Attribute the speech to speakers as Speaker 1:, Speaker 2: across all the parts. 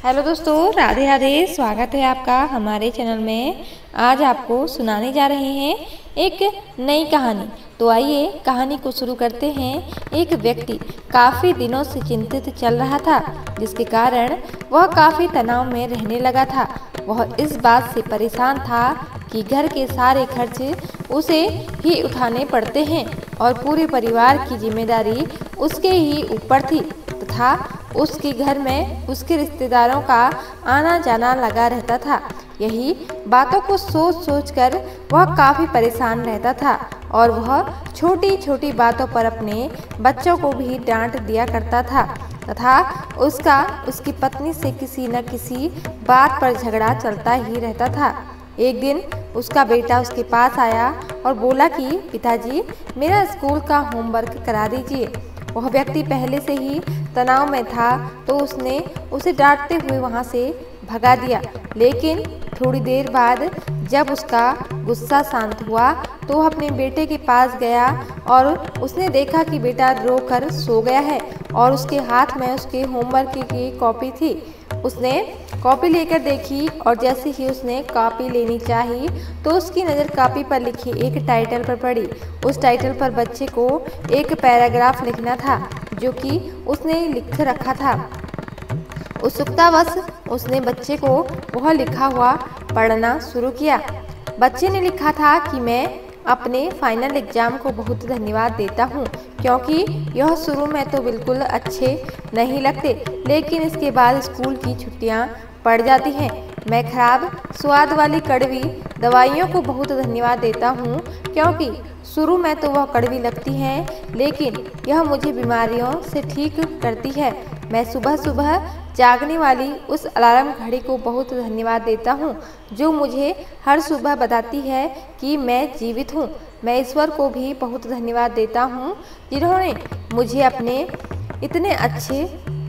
Speaker 1: Hello दोस्तों, राधे राधे। स्वागत है आपका हमारे चैनल में। आज आपको सुनाने जा रहे हैं एक नई कहानी। तो आइए कहानी को शुरू करते हैं। एक व्यक्ति काफ़ी दिनों से चिंतित चल रहा था, जिसके कारण वह काफ़ी तनाव में रहने लगा था। वह इस बात से परेशान था कि घर के सारे खर्च उसे ही उठाने पड़ते हैं और पूरे परिवार की जिम्मेदारी उसके ही ऊपर थी तथा उसके घर में उसके रिश्तेदारों का आना जाना लगा रहता था। यही बातों को सोच सोच कर वह काफ़ी परेशान रहता था और वह छोटी छोटी बातों पर अपने बच्चों को भी डांट दिया करता था तथा उसकी पत्नी से किसी न किसी बात पर झगड़ा चलता ही रहता था। एक दिन उसका बेटा उसके पास आया और बोला कि पिताजी, मेरा स्कूल का होमवर्क करा दीजिए। वह व्यक्ति पहले से ही तनाव में था, तो उसने उसे डांटते हुए वहाँ से भगा दिया। लेकिन थोड़ी देर बाद जब उसका गुस्सा शांत हुआ तो वह अपने बेटे के पास गया और उसने देखा कि बेटा रोकर सो गया है और उसके हाथ में उसके होमवर्क की कॉपी थी। उसने कॉपी लेकर देखी और जैसे ही उसने कॉपी लेनी चाही तो उसकी नज़र कॉपी पर लिखी एक टाइटल पर पड़ी। उस टाइटल पर बच्चे को एक पैराग्राफ लिखना था जो कि उसने लिख रखा था। उत्सुकतावश उसने बच्चे को वह लिखा हुआ पढ़ना शुरू किया। बच्चे ने लिखा था कि मैं अपने फाइनल एग्ज़ाम को बहुत धन्यवाद देता हूँ, क्योंकि यह शुरू में तो बिल्कुल अच्छे नहीं लगते, लेकिन इसके बाद स्कूल की छुट्टियाँ पड़ जाती हैं। मैं खराब स्वाद वाली कड़वी दवाइयों को बहुत धन्यवाद देता हूँ, क्योंकि शुरू में तो वह कड़वी लगती हैं, लेकिन यह मुझे बीमारियों से ठीक करती है। मैं सुबह सुबह जागने वाली उस अलार्म घड़ी को बहुत धन्यवाद देता हूँ, जो मुझे हर सुबह बताती है कि मैं जीवित हूँ। मैं ईश्वर को भी बहुत धन्यवाद देता हूँ, जिन्होंने मुझे अपने इतने अच्छे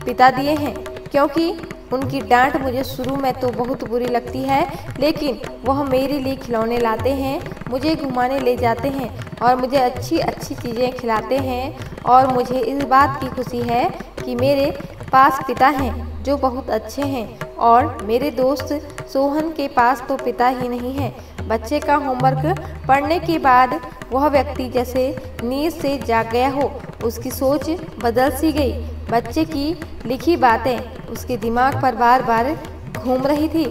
Speaker 1: पिता दिए हैं, क्योंकि उनकी डांट मुझे शुरू में तो बहुत बुरी लगती है, लेकिन वह मेरे लिए खिलौने लाते हैं, मुझे घुमाने ले जाते हैं और मुझे अच्छी अच्छी चीज़ें खिलाते हैं। और मुझे इस बात की खुशी है कि मेरे पास पिता हैं जो बहुत अच्छे हैं, और मेरे दोस्त सोहन के पास तो पिता ही नहीं है। बच्चे का होमवर्क पढ़ने के बाद वह व्यक्ति जैसे नींद से जाग गया हो। उसकी सोच बदल सी गई। बच्चे की लिखी बातें उसके दिमाग पर बार बार घूम रही थी,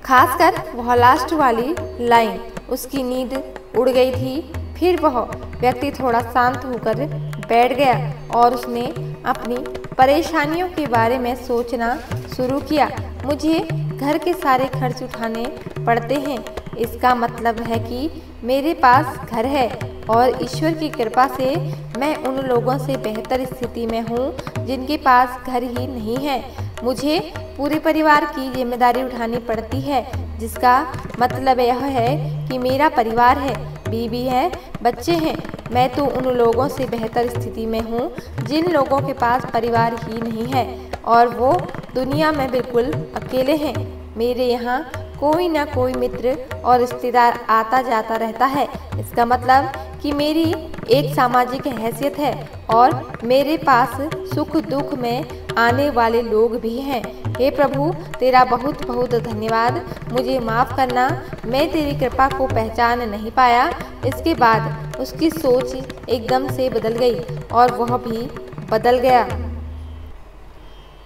Speaker 1: खासकर वह लास्ट वाली लाइन। उसकी नींद उड़ गई थी। फिर वह व्यक्ति थोड़ा शांत होकर बैठ गया और उसने अपनी परेशानियों के बारे में सोचना शुरू किया। मुझे घर के सारे खर्च उठाने पड़ते हैं, इसका मतलब है कि मेरे पास घर है और ईश्वर की कृपा से मैं उन लोगों से बेहतर स्थिति में हूँ जिनके पास घर ही नहीं है। मुझे पूरे परिवार की जिम्मेदारी उठानी पड़ती है, जिसका मतलब यह है कि मेरा परिवार है, बीवी है, बच्चे हैं। मैं तो उन लोगों से बेहतर स्थिति में हूँ जिन लोगों के पास परिवार ही नहीं है और वो दुनिया में बिल्कुल अकेले हैं। मेरे यहाँ कोई ना कोई मित्र और रिश्तेदार आता जाता रहता है। इसका मतलब कि मेरी एक सामाजिक हैसियत है और मेरे पास सुख दुख में आने वाले लोग भी हैं। हे प्रभु, तेरा बहुत बहुत धन्यवाद। मुझे माफ़ करना, मैं तेरी कृपा को पहचान नहीं पाया। इसके बाद उसकी सोच एकदम से बदल गई और वह भी बदल गया।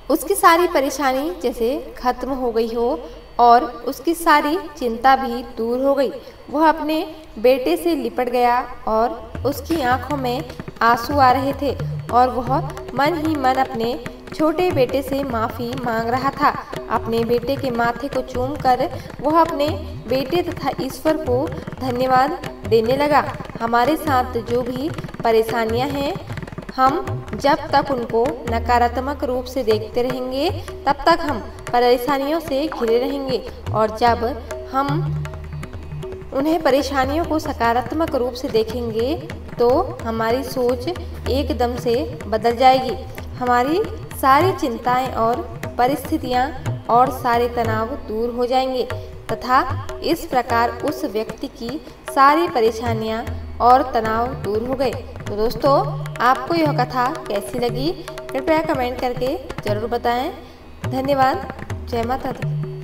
Speaker 1: उसकी सारी परेशानी जैसे खत्म हो गई हो और उसकी सारी चिंता भी दूर हो गई। वह अपने बेटे से लिपट गया और उसकी आंखों में आंसू आ रहे थे और वह मन ही मन अपने छोटे बेटे से माफ़ी मांग रहा था। अपने बेटे के माथे को चूमकर वह अपने बेटे तथा ईश्वर को धन्यवाद देने लगा। हमारे साथ जो भी परेशानियां हैं, हम जब तक उनको नकारात्मक रूप से देखते रहेंगे तब तक हम परेशानियों से घिरे रहेंगे, और जब हम उन्हें परेशानियों को सकारात्मक रूप से देखेंगे तो हमारी सोच एकदम से बदल जाएगी। हमारी सारी चिंताएं और परिस्थितियां और सारे तनाव दूर हो जाएंगे तथा इस प्रकार उस व्यक्ति की सारी परेशानियां और तनाव दूर हो गए। तो दोस्तों, आपको यह कथा कैसी लगी कृपया कमेंट करके ज़रूर बताएं। धन्यवाद। जय माता दी।